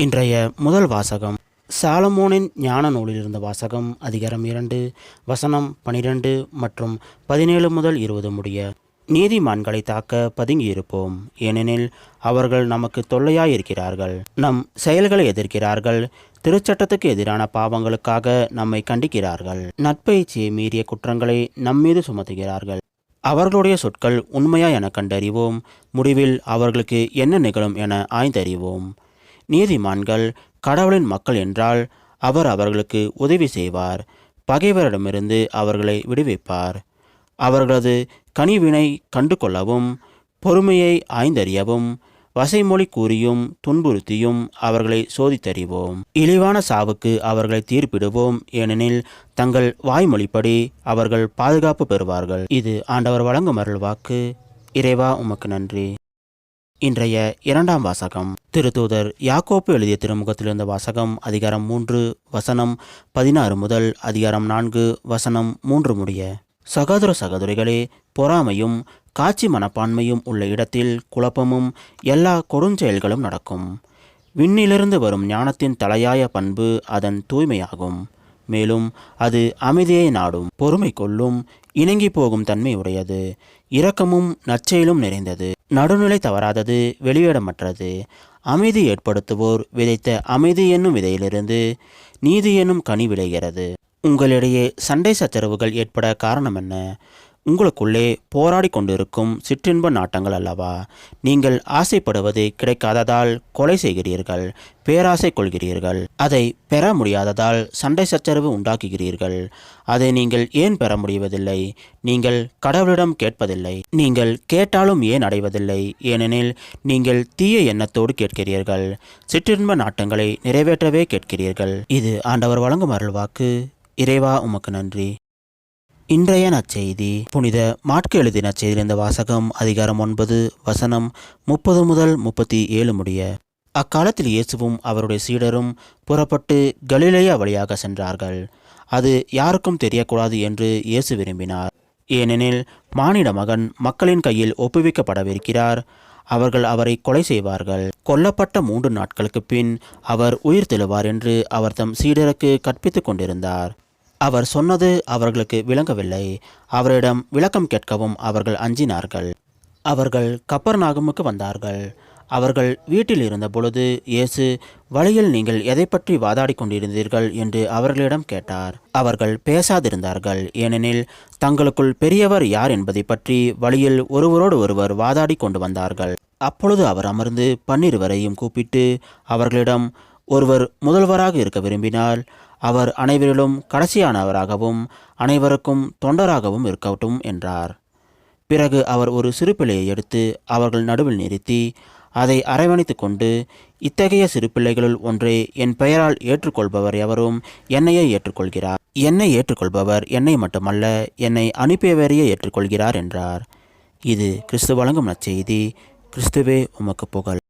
இன்றைய முதல் வாசகம் சாலமோனின் ஞான நூலிலிருந்த வாசகம் அதிகாரம் 2 வசனம் 12 மற்றும் 17 முதல் 20 முடிய. நீதிமான்களை தாக்க பதுங்கியிருப்போம், ஏனெனில் அவர்கள் நமக்கு தொல்லையாயிருக்கிறார்கள். நம் செயல்களை எதிர்க்கிறார்கள், திருச்சட்டத்துக்கு எதிரான பாவங்களுக்காக நம்மை கண்டிக்கிறார்கள். நட்பயிற்சியை மீறிய குற்றங்களை நம்மீது சுமத்துகிறார்கள். அவர்களுடைய சொற்கள் உண்மையா என கண்டறிவோம், முடிவில் அவர்களுக்கு என்ன நிகழும் என ஆய்ந்தறிவோம். நீதிமான்கள் கடவுளின் மக்கள் என்றால் அவர் அவர்களுக்கு உதவி செய்வார், பகைவரிடமிருந்து அவர்களை விடுவிப்பார். அவர்களது கனிவினை கண்டு கொள்ளவும் பொறுமையை ஆய்ந்தறியவும் வசைமொழி கூறியும் துன்புறுத்தியும் அவர்களை சோதித்தறிவோம். இழிவான சாவுக்கு அவர்களை தீர்ப்பிடுவோம், ஏனெனில் தங்கள் வாய்மொழிப்படி அவர்கள் பாதுகாப்பு பெறுவார்கள். இது ஆண்டவர் வழங்கும் அருள் வாக்கு. இறைவா உமக்கு நன்றி. இன்றைய இரண்டாம் வாசகம் திருத்தூதர் யாக்கோப்பு எழுதிய திருமுகத்திலிருந்த வாசகம் அதிகாரம் 3 வசனம் 16 முதல் அதிகாரம் 4 வசனம் 3 முடிய. சகோதர சகோதரிகளே, பொறாமையும் காட்சி மனப்பான்மையும் உள்ள இடத்தில் குழப்பமும் எல்லா கொடுஞ்செயல்களும் நடக்கும். விண்ணிலிருந்து வரும் ஞானத்தின் தலையாய பண்பு அதன் தூய்மையாகும். மேலும் அது அமைதியை நாடும், பொறுமை கொள்ளும், இணங்கி போகும் தன்மை உடையது, இரக்கமும் நற்செயலும் நிறைந்தது, நடுநிலை தவறாதது, வெளியிடமற்றது. அமைதி ஏற்படுத்துவோர் விதைத்த அமைதி என்னும் விதையிலிருந்து நீதி என்னும் கனி விளைகிறது. உங்களிடையே சண்டை சச்சரவுகள் ஏற்பட காரணம் என்ன? உங்களுக்குள்ளே போராடி கொண்டிருக்கும் சிற்றின்ப நாட்டங்கள் அல்லவா? நீங்கள் ஆசைப்படுவது கிடைக்காததால் கொலை செய்கிறீர்கள், பேராசை கொள்கிறீர்கள். அதை பெற முடியாததால் சண்டை சச்சரவு உண்டாக்குகிறீர்கள். அதை நீங்கள் ஏன் பெற முடிவதில்லை? நீங்கள் கடவுளிடம் கேட்பதில்லை. நீங்கள் கேட்டாலும் ஏன் அடைவதில்லை? ஏனெனில் நீங்கள் தீய எண்ணத்தோடு கேட்கிறீர்கள், சிற்றின்ப நாட்டங்களை நிறைவேற்றவே கேட்கிறீர்கள். இது ஆண்டவர் வழங்கும் அருள்வாக்கு. இறைவா உமக்கு நன்றி. இன்றைய நற்செய்தி புனித மாற்கு எழுதிய நற்செய்தியிலிருந்த வாசகம் அதிகாரம் 9 வசனம் 30 முதல் 37 முடிய. அக்காலத்தில் இயேசுவும் அவருடைய சீடரும் புறப்பட்டு கலிலேயா வழியாக சென்றார்கள். அது யாருக்கும் தெரியக்கூடாது என்று இயேசு விரும்பினார். ஏனெனில் மானிட மகன் மக்களின் கையில் ஒப்புவிக்கப்படவிருக்கிறார். அவர்கள் அவரை கொலை செய்வார்கள். கொல்லப்பட்ட 3 நாட்களுக்கு பின் அவர் உயிர் தெழுவார் என்று அவர் தம் சீடருக்கு கற்பித்து கொண்டிருந்தார். அவர் சொன்னது அவர்களுக்கு விளங்கவில்லை. அவரிடம் விளக்கம் கேட்கவும் அவர்கள் அஞ்சினார்கள். அவர்கள் கப்பர்நாகுமுக்கு வந்தார்கள். அவர்கள் வீட்டில் இருந்த பொழுது இயேசு, வழியில் நீங்கள் எதை பற்றி வாதாடி கொண்டிருந்தீர்கள் என்று அவர்களிடம் கேட்டார். அவர்கள் பேசாதிருந்தார்கள், ஏனெனில் தங்களுக்குள் பெரியவர் யார் என்பதை பற்றி வழியில் ஒருவரோடு ஒருவர் வாதாடி கொண்டு வந்தார்கள். அப்பொழுது அவர் அமர்ந்து 12 கூப்பிட்டு அவர்களிடம், ஒருவர் முதல்வராக இருக்க விரும்பினால் அவர் அனைவரிலும் கடைசியானவராகவும் அனைவருக்கும் தொண்டராகவும் இருக்கட்டும் என்றார். பிறகு அவர் ஒரு சிறு பிள்ளையை எடுத்து அவர்கள் நடுவில் நிறுத்தி அதை அரவணைத்து கொண்டு, இத்தகைய சிறு பிள்ளைகளுள் ஒன்றை என் பெயரால் ஏற்றுக்கொள்பவர் எவரும் என்னையே ஏற்றுக்கொள்கிறார். என்னை ஏற்றுக்கொள்பவர் என்னை மட்டுமல்ல, என்னை அனுப்பியவரையே ஏற்றுக்கொள்கிறார் என்றார். இது கிறிஸ்து வழங்கும் நற்செய்தி. கிறிஸ்துவே உமக்கு புகழ்.